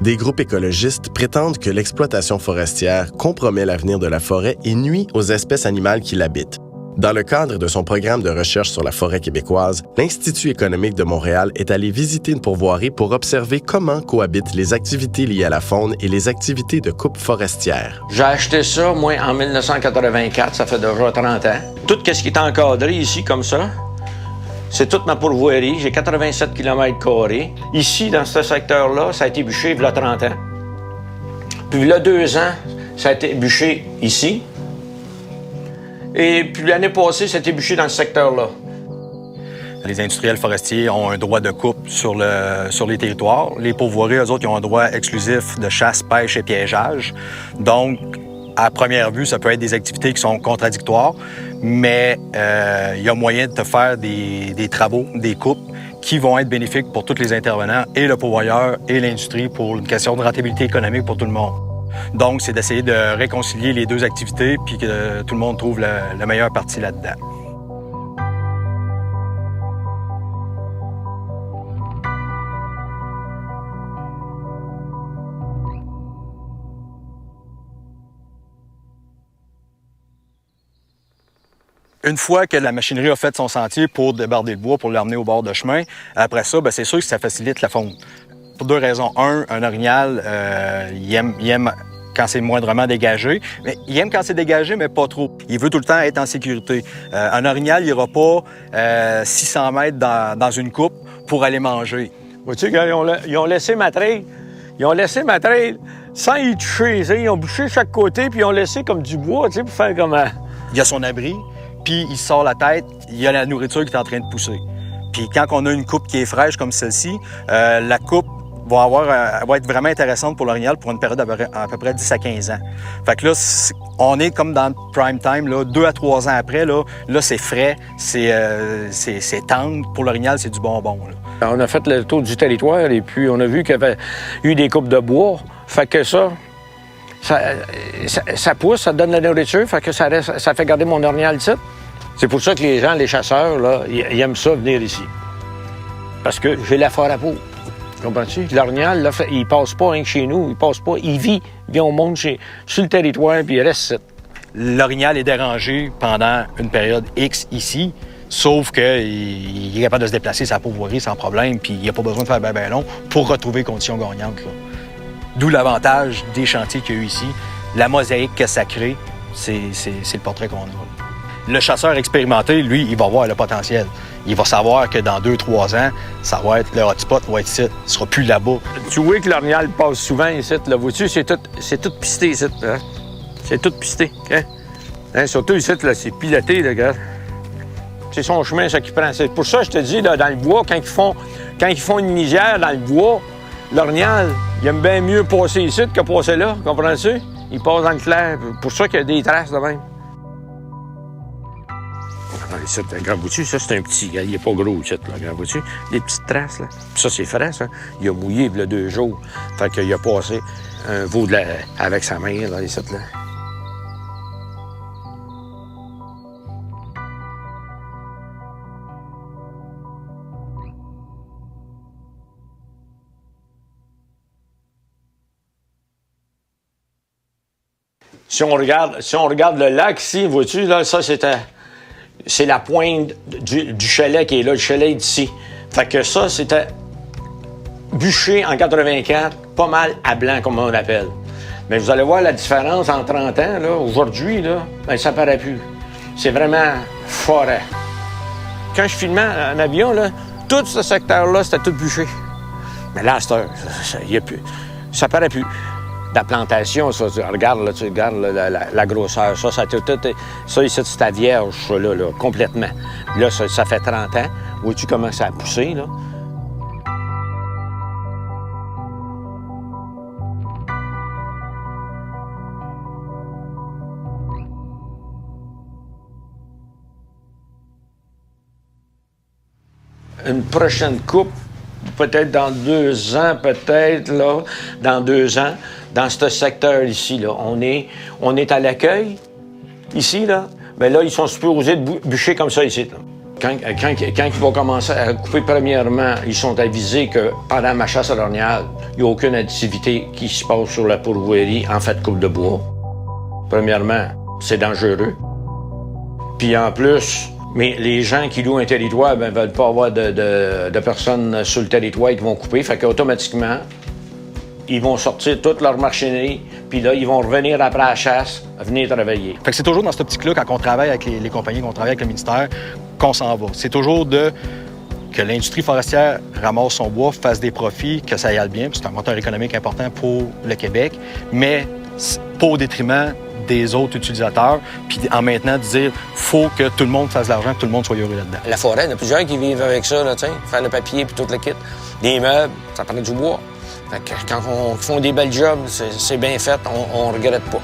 Des groupes écologistes prétendent que l'exploitation forestière compromet l'avenir de la forêt et nuit aux espèces animales qui l'habitent. Dans le cadre de son programme de recherche sur la forêt québécoise, l'Institut économique de Montréal est allé visiter une pourvoirie pour observer comment cohabitent les activités liées à la faune et les activités de coupe forestière. J'ai acheté ça, moi, en 1984, ça fait déjà 30 ans. Tout ce qui est encadré ici, comme ça, c'est toute ma pourvoirie. J'ai 87 km². Ici, dans ce secteur-là, ça a été bûché il y a 30 ans. Puis il y a 2 ans, ça a été bûché ici. Et puis l'année passée, ça a été bûché dans ce secteur-là. Les industriels forestiers ont un droit de coupe sur les territoires. Les pourvoiries, eux autres, ils ont un droit exclusif de chasse, pêche et piégeage. Donc, à première vue, ça peut être des activités qui sont contradictoires, mais il y a moyen de te faire des travaux, des coupes qui vont être bénéfiques pour tous les intervenants, et le pourvoyeur et l'industrie, pour une question de rentabilité économique pour tout le monde. Donc, c'est d'essayer de réconcilier les deux activités puis que tout le monde trouve la meilleure partie là-dedans. Une fois que la machinerie a fait son sentier pour débarder le bois, pour l'emmener au bord de chemin, après ça, c'est sûr que ça facilite la faune. Pour 2 raisons. Un orignal, il aime quand c'est moindrement dégagé, mais il aime quand c'est dégagé, mais pas trop. Il veut tout le temps être en sécurité. Un orignal, il n'ira pas 600 mètres dans une coupe pour aller manger. Vois-tu, ils ont laissé ma trail. Ils ont laissé ma trail sans y toucher. Ils ont bouché chaque côté, puis ils ont laissé comme du bois, pour faire comme... Il a son abri, puis il sort la tête, il y a la nourriture qui est en train de pousser. Puis quand on a une coupe qui est fraîche comme celle-ci, la coupe va être vraiment intéressante pour l'orignal pour une période à peu près 10 à 15 ans. Fait que là, on est comme dans le prime time, là, 2 à 3 ans après, là c'est frais, c'est tendre. Pour l'orignal, c'est du bonbon. Là. On a fait le tour du territoire et puis on a vu qu'il y avait eu des coupes de bois. Fait que ça pousse, ça donne de la nourriture, fait que ça fait garder mon orignal ici. C'est pour ça que les gens, les chasseurs, là, ils aiment ça venir ici. Parce que j'ai la forêt pour. Comprends-tu? L'orignal, là, il passe pas rien que chez nous, il passe pas, il vit au monde sur le territoire, puis il reste ici. L'orignal est dérangé pendant une période X ici, sauf qu'il est capable de se déplacer sa pourvoirie sans problème, puis il n'y a pas besoin de faire ben long pour retrouver les conditions gagnantes. Là. D'où l'avantage des chantiers qu'il y a eu ici. La mosaïque que ça crée, c'est le portrait qu'on a. Le chasseur expérimenté, lui, il va voir le potentiel. Il va savoir que dans 2-3 ans, ça va être le hotspot va être ici. Il ne sera plus là-bas. Tu vois que l'orignal passe souvent ici. Là, vois-tu, c'est tout pisté ici. Hein? C'est tout pisté. Hein? Surtout ici, là, c'est piloté, là, regarde. C'est son chemin, ça qui prend. C'est pour ça que je te dis, là, dans le bois, quand ils font une lisière dans le bois, l'orignal, il aime bien mieux passer ici que passer là. Comprends-tu? Il passe dans le clair. Pour ça qu'il y a des traces de même. Ici, regarde, vois-tu, ça, c'est un petit... Il n'est pas gros, ici, là, regarde, vois-tu? Des petites traces, là. Puis ça, c'est frais, ça. Il a mouillé, il y a 2 jours. Fait qu'il a passé un veau avec sa main, là, ici, là. Si on regarde le lac ici, vois-tu, là, ça, c'est la pointe du chalet qui est là. Le chalet est ici. Fait que ça, c'était bûché en 84, pas mal à blanc, comme on l'appelle. Mais vous allez voir la différence en 30 ans, là, aujourd'hui, là, ben, ça paraît plus. C'est vraiment forêt. Quand je filmais en avion, là, tout ce secteur-là, c'était tout bûché. Mais là, à cette heure, ça paraît plus. La plantation, ça, tu regardes la grosseur. Ça ici, c'est ta vierge, ça, là, complètement. Là, ça fait 30 ans. Vois-tu comment ça a poussé, là? Une prochaine coupe, peut-être dans 2 ans, dans 2 ans, dans ce secteur ici, là. On est à l'accueil, ici, là. Bien là, ils sont supposés de bûcher comme ça, ici, là. Quand ils vont commencer à couper, premièrement, ils sont avisés que pendant ma chasse à l'orignal, il n'y a aucune activité qui se passe sur la pourvoirie en fait de coupe de bois. Premièrement, c'est dangereux. Puis en plus, mais les gens qui louent un territoire ne veulent pas avoir de personnes sur le territoire qui vont couper. Fait qu'automatiquement, ils vont sortir toute leur machinerie, puis là, ils vont revenir après la chasse, venir travailler. Fait que c'est toujours dans cette optique-là, quand on travaille avec les compagnies, qu'on travaille avec le ministère, qu'on s'en va. C'est toujours que l'industrie forestière ramasse son bois, fasse des profits, que ça y aille bien, puis c'est un moteur économique important pour le Québec, mais pas au détriment des autres utilisateurs, puis en maintenant de dire faut que tout le monde fasse de l'argent, que tout le monde soit heureux là-dedans. La forêt, il y en a plusieurs qui vivent avec ça, là, faire le papier puis tout le kit. Des meubles, ça prend du bois. Fait que quand on fait des belles jobs, c'est bien fait, on regrette pas.